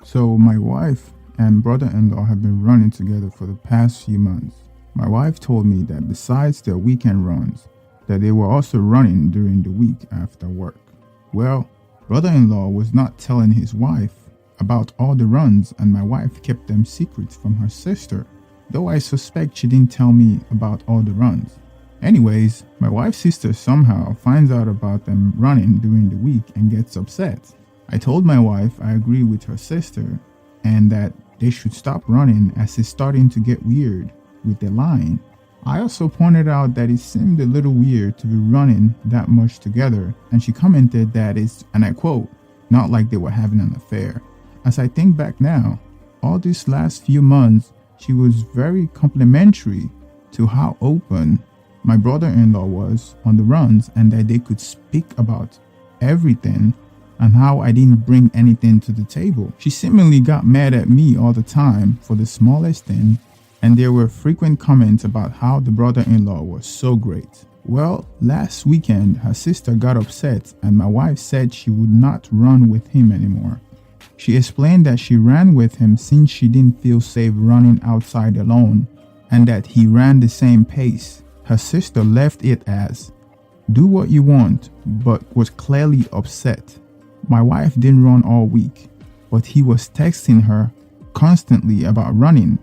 So my wife and brother-in-law have been running together for the past few months. My wife told me that besides their weekend runs, that they were also running during the week after work. Well, brother-in-law was not telling his wife about all the runs, and my wife kept them secrets from her sister, though I suspect she didn't tell me about all the runs. Anyways, my wife's sister somehow finds out about them running during the week and gets upset. I told my wife I agree with her sister and that they should stop running as it's starting to get weird with the line. I also pointed out that it seemed a little weird to be running that much together, and she commented that it's, and I quote, not like they were having an affair. As I think back now, all these last few months, she was very complimentary to how open my brother-in-law was on the runs and that they could speak about everything and how I didn't bring anything to the table. She seemingly got mad at me all the time for the smallest thing, and there were frequent comments about how the brother-in-law was so great. Well, last weekend, her sister got upset and my wife said she would not run with him anymore. She explained that she ran with him since she didn't feel safe running outside alone and that he ran the same pace. Her sister left it as, "Do what you want," but was clearly upset. My wife didn't run all week, but he was texting her constantly about running,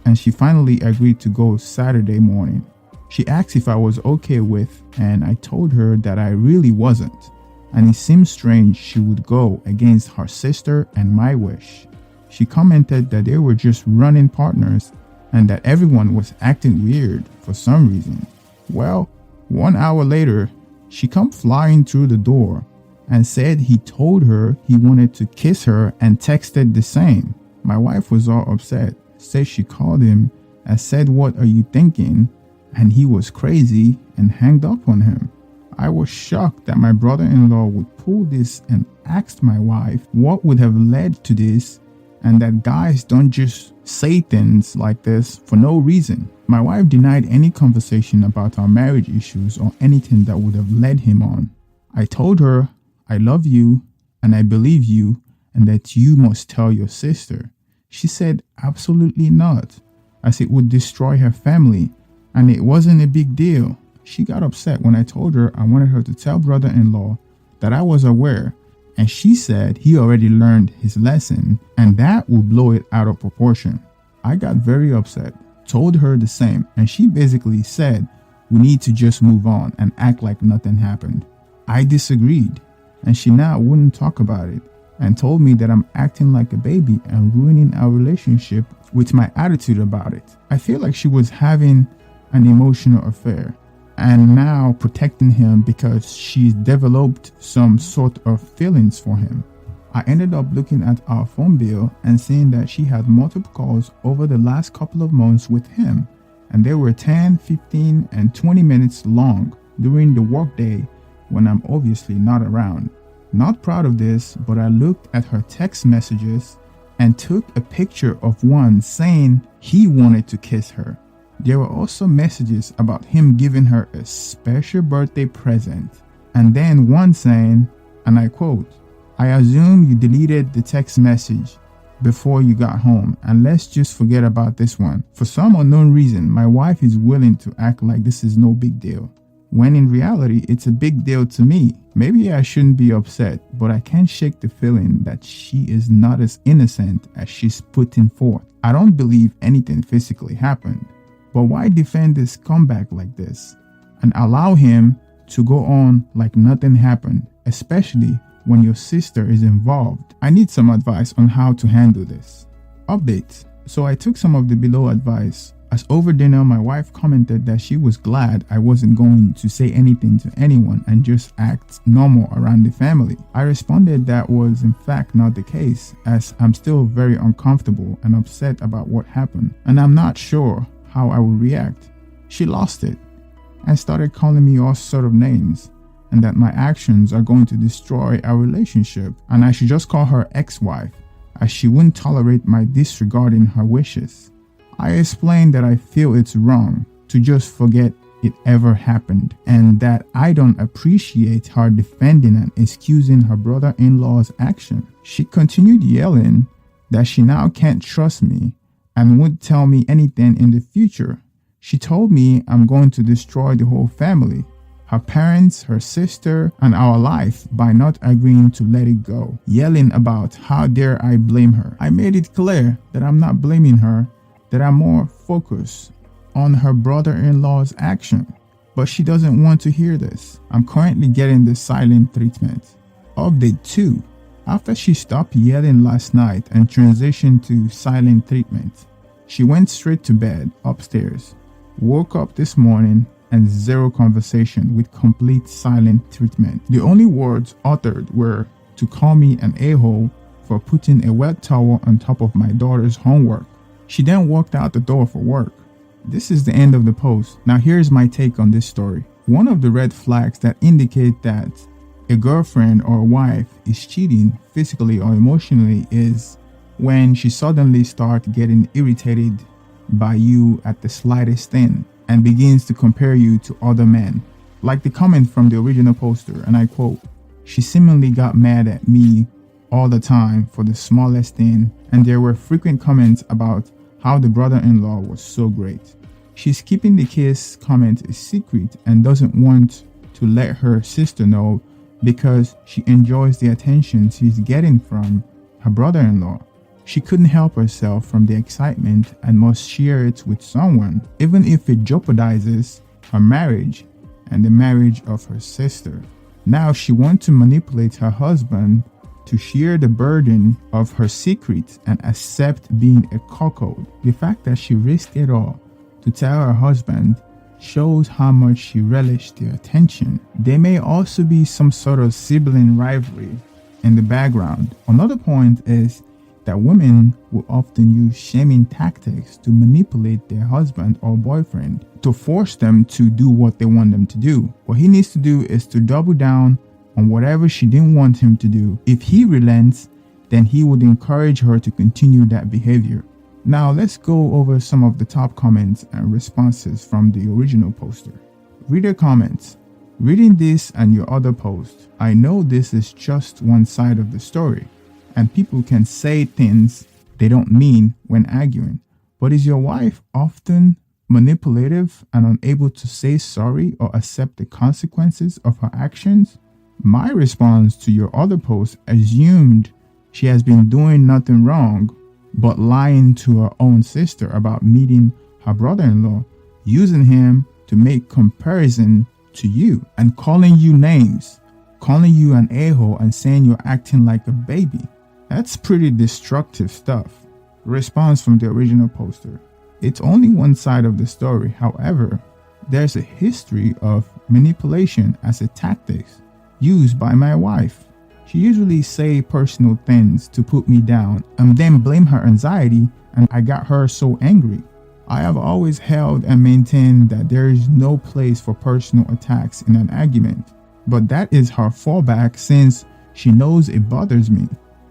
and she finally agreed to go Saturday morning. She asked if I was okay with, and I told her that I really wasn't, and it seemed strange she would go against her sister and my wish. She commented that they were just running partners and that everyone was acting weird for some reason. Well, 1 hour later, she come flying through the door and said he told her he wanted to kiss her and texted the same. My wife was all upset, said she called him and said, "What are you thinking?" And he was crazy and hanged up on him. I was shocked that my brother-in-law would pull this and asked my wife what would have led to this and that guys don't just say things like this for no reason. My wife denied any conversation about our marriage issues or anything that would have led him on. I told her, "I love you and I believe you and that you must tell your sister." She said absolutely not, as it would destroy her family and it wasn't a big deal. She got upset when I told her I wanted her to tell brother-in-law that I was aware, and she said he already learned his lesson and that would blow it out of proportion. I got very upset, told her the same, and she basically said we need to just move on and act like nothing happened. I disagreed, and she now wouldn't talk about it and told me that I'm acting like a baby and ruining our relationship with my attitude about it. I feel like she was having an emotional affair and now protecting him because she's developed some sort of feelings for him. I ended up looking at our phone bill and seeing that she had multiple calls over the last couple of months with him, and they were 10, 15, and 20 minutes long during the workday when I'm obviously not around. Not proud of this, but I looked at her text messages and took a picture of one saying he wanted to kiss her. There were also messages about him giving her a special birthday present, and then one saying, and I quote, "I assume you deleted the text message before you got home, and let's just forget about this one." For some unknown reason, my wife is willing to act like this is no big deal, when in reality, it's a big deal to me. Maybe I shouldn't be upset, but I can't shake the feeling that she is not as innocent as she's putting forth. I don't believe anything physically happened, but why defend this comeback like this and allow him to go on like nothing happened, especially when your sister is involved? I need some advice on how to handle this. Update. So I took some of the below advice. As over dinner, my wife commented that she was glad I wasn't going to say anything to anyone and just act normal around the family. I responded that was in fact not the case, as I'm still very uncomfortable and upset about what happened, and I'm not sure how I would react. She lost it and started calling me all sort of names, and that my actions are going to destroy our relationship and I should just call her ex-wife, as she wouldn't tolerate my disregarding her wishes. I explained that I feel it's wrong to just forget it ever happened and that I don't appreciate her defending and excusing her brother-in-law's action. She continued yelling that she now can't trust me and won't tell me anything in the future. She told me I'm going to destroy the whole family, her parents, her sister, and our life by not agreeing to let it go, yelling about how dare I blame her. I made it clear that I'm not blaming her, that I'm more focused on her brother-in-law's action. But she doesn't want to hear this. I'm currently getting the silent treatment. Update 2. After she stopped yelling last night and transitioned to silent treatment, she went straight to bed upstairs, woke up this morning, and zero conversation with complete silent treatment. The only words uttered were to call me an a-hole for putting a wet towel on top of my daughter's homework. She then walked out the door for work. This is the end of the post. Now here's my take on this story. One of the red flags that indicate that a girlfriend or a wife is cheating physically or emotionally is when she suddenly starts getting irritated by you at the slightest thing and begins to compare you to other men. Like the comment from the original poster, and I quote, "She seemingly got mad at me all the time for the smallest thing, and there were frequent comments about how the brother-in-law was so great. She's keeping the kiss comment a secret and doesn't want to let her sister know because she enjoys the attention she's getting from her brother-in-law. She couldn't help herself from the excitement and must share it with someone, even if it jeopardizes her marriage and the marriage of her sister. Now she wants to manipulate her husband to share the burden of her secret and accept being a cuckold. The fact that she risked it all to tell her husband shows how much she relished the attention. There may also be some sort of sibling rivalry in the background. Another point is that women will often use shaming tactics to manipulate their husband or boyfriend to force them to do what they want them to do. What he needs to do is to double down on whatever she didn't want him to do. If he relents, then he would encourage her to continue that behavior. Now let's go over some of the top comments and responses from the original poster. Reader comments. Reading this and your other post, I know this is just one side of the story, and people can say things they don't mean when arguing. But is your wife often manipulative and unable to say sorry or accept the consequences of her actions? My response to your other post assumed she has been doing nothing wrong but lying to her own sister about meeting her brother-in-law, using him to make comparison to you and calling you names, calling you an a-hole and saying you're acting like a baby. That's pretty destructive stuff. Response from the original poster. It's only one side of the story. However, there's a history of manipulation as a tactic used by my wife. She usually say personal things to put me down and then blame her anxiety, and I got her so angry. I have always held and maintained that there is no place for personal attacks in an argument, but that is her fallback since she knows it bothers me.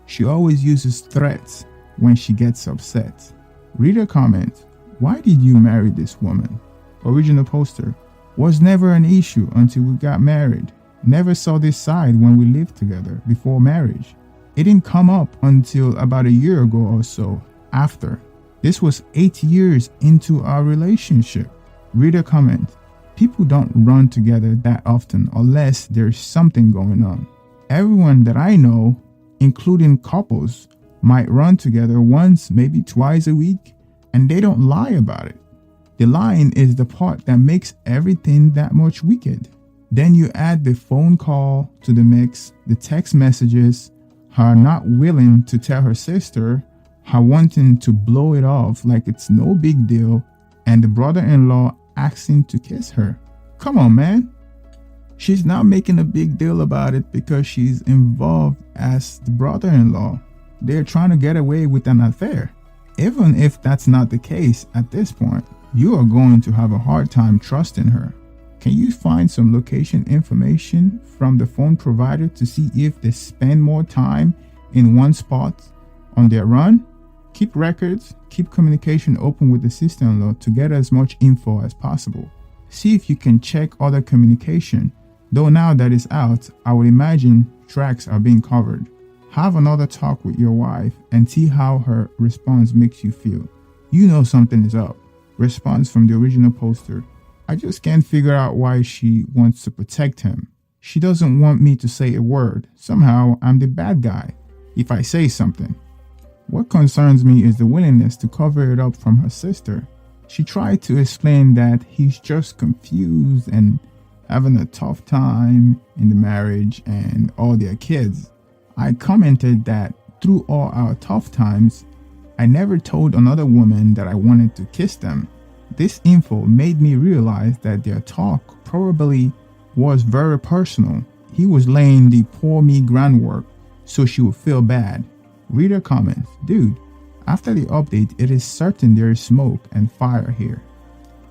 She always uses threats when she gets upset. Reader comment, why did you marry this woman? Original poster, was never an issue until we got married. Never saw this side when we lived together before marriage. It didn't come up until about a year ago or so after. This was 8 years into our relationship. Reader comment, people don't run together that often unless there's something going on. Everyone that I know, including couples, might run together once, maybe twice a week, and they don't lie about it. The lying is the part that makes everything that much wicked. Then you add the phone call to the mix, the text messages, her not willing to tell her sister, her wanting to blow it off like it's no big deal, and the brother-in-law asking to kiss her. Come on, man. She's not making a big deal about it because she's involved as the brother-in-law. They're trying to get away with an affair. Even if that's not the case at this point, you are going to have a hard time trusting her. Can you find some location information from the phone provider to see if they spend more time in one spot on their run? Keep records, keep communication open with the sister-in-law to get as much info as possible. See if you can check other communication. Though now that it's out, I would imagine tracks are being covered. Have another talk with your wife and see how her response makes you feel. You know something is up. Response from the original poster. I just can't figure out why she wants to protect him. She doesn't want me to say a word. Somehow I'm the bad guy if I say something. What concerns me is the willingness to cover it up from her sister. She tried to explain that he's just confused and having a tough time in the marriage and all their kids. I commented that through all our tough times, I never told another woman that I wanted to kiss them. This info made me realize that their talk probably was very personal. He was laying the poor me groundwork so she would feel bad. Reader comments, dude, after the update, it is certain there is smoke and fire here.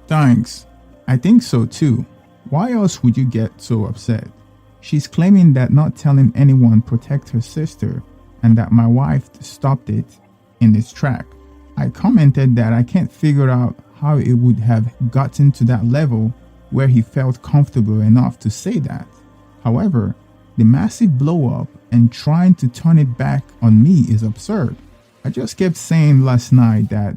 Thanks. I think so too. Why else would you get so upset? She's claiming that not telling anyone protect her sister and that my wife stopped it in its track. I commented that I can't figure out how it would have gotten to that level where he felt comfortable enough to say that. However, the massive blow up and trying to turn it back on me is absurd. I just kept saying last night that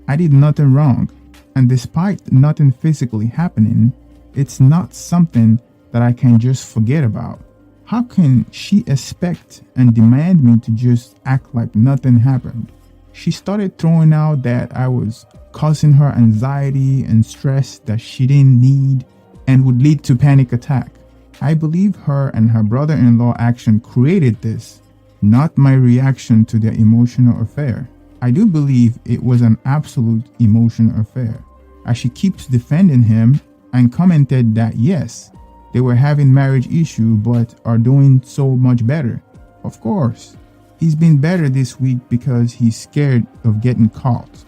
I did nothing wrong, and despite nothing physically happening, it's not something that I can just forget about. How can she expect and demand me to just act like nothing happened? She started throwing out that I was causing her anxiety and stress that she didn't need and would lead to panic attack. I believe her and her brother-in-law action created this, not my reaction to their emotional affair. I do believe it was an absolute emotional affair, as she keeps defending him and commented that yes, they were having marriage issue but are doing so much better. Of course, he's been better this week because he's scared of getting caught.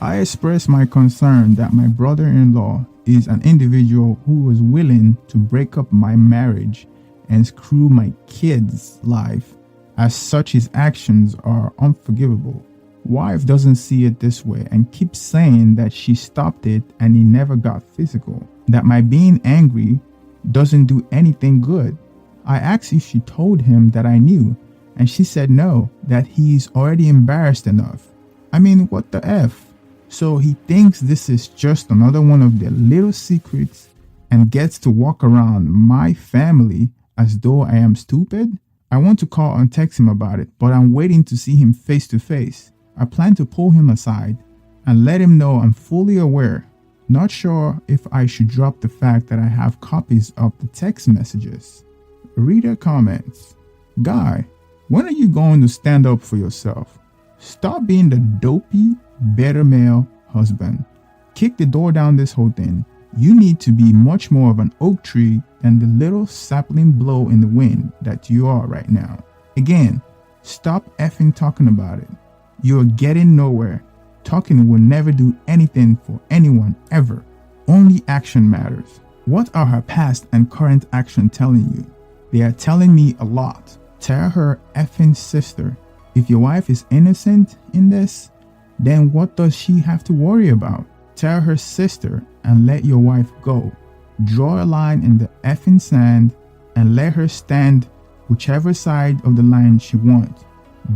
I expressed my concern that my brother-in-law is an individual who was willing to break up my marriage and screw my kids' life. As such, his actions are unforgivable. Wife doesn't see it this way and keeps saying that she stopped it and he never got physical, that my being angry doesn't do anything good. I asked if she told him that I knew, and she said no, that he's already embarrassed enough. I mean, what the F? So he thinks this is just another one of their little secrets and gets to walk around my family as though I am stupid? I want to call and text him about it, but I'm waiting to see him face to face. I plan to pull him aside and let him know I'm fully aware. Not sure if I should drop the fact that I have copies of the text messages. Reader comments, Guy, when are you going to stand up for yourself? Stop being the dopey, better male husband. Kick the door down this whole thing. You need to be much more of an oak tree than the little sapling blow in the wind that you are right now. Again, stop effing talking about it. You're getting nowhere. Talking will never do anything for anyone ever. Only action matters. What are her past and current action telling you? They are telling me a lot. Tell her effing sister. If your wife is innocent in this, then what does she have to worry about? Tell her sister and let your wife go. Draw a line in the effing sand and let her stand whichever side of the line she wants.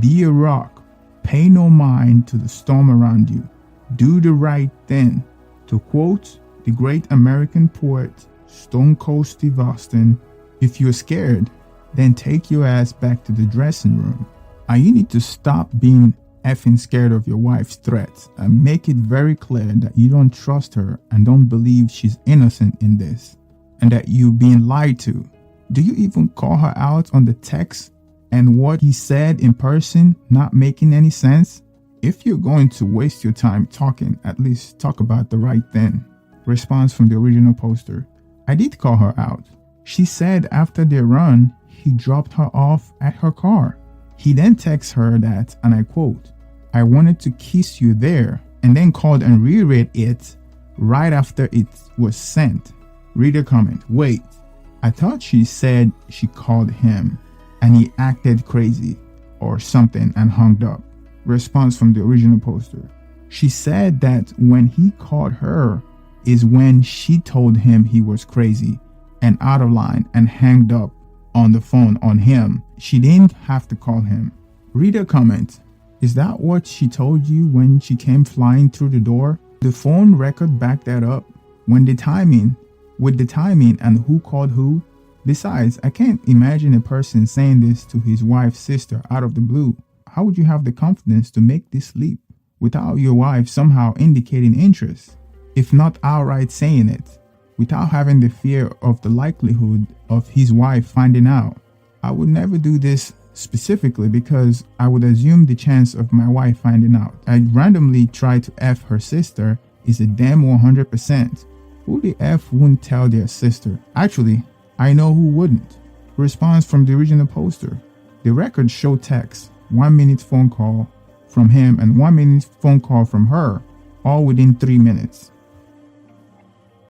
Be a rock. Pay no mind to the storm around you. Do the right thing. To quote the great American poet Stone Cold Steve Austin, if you're scared, then take your ass back to the dressing room. And you need to stop being effing scared of your wife's threats and make it very clear that you don't trust her and don't believe she's innocent in this and that you're being lied to. Do you even call her out on the text and what he said in person not making any sense? If you're going to waste your time talking, at least talk about the right thing. Response from the original poster. I did call her out. She said after their run, he dropped her off at her car. He then texts her that, and I quote, I wanted to kiss you there, and then called and reread it right after it was sent. Reader comment, wait, I thought she said she called him and he acted crazy or something and hung up. Response from the original poster. She said that when he called her is when she told him he was crazy and out of line and hanged up on the phone on him. She didn't have to call him. Reader comment, is that what she told you when she came flying through the door? The phone record backed that up. With the timing and who called who. Besides, I can't imagine a person saying this to his wife's sister out of the blue. How would you have the confidence to make this leap without your wife somehow indicating interest, if not outright saying it, without having the fear of the likelihood of his wife finding out? I would never do this specifically because I would assume the chance of my wife finding out I randomly try to F her sister is a damn 100%. Who the F wouldn't tell their sister? Actually, I know who wouldn't. Response from the original poster. The records show text, 1 minute phone call from him and 1 minute phone call from her, all within 3 minutes.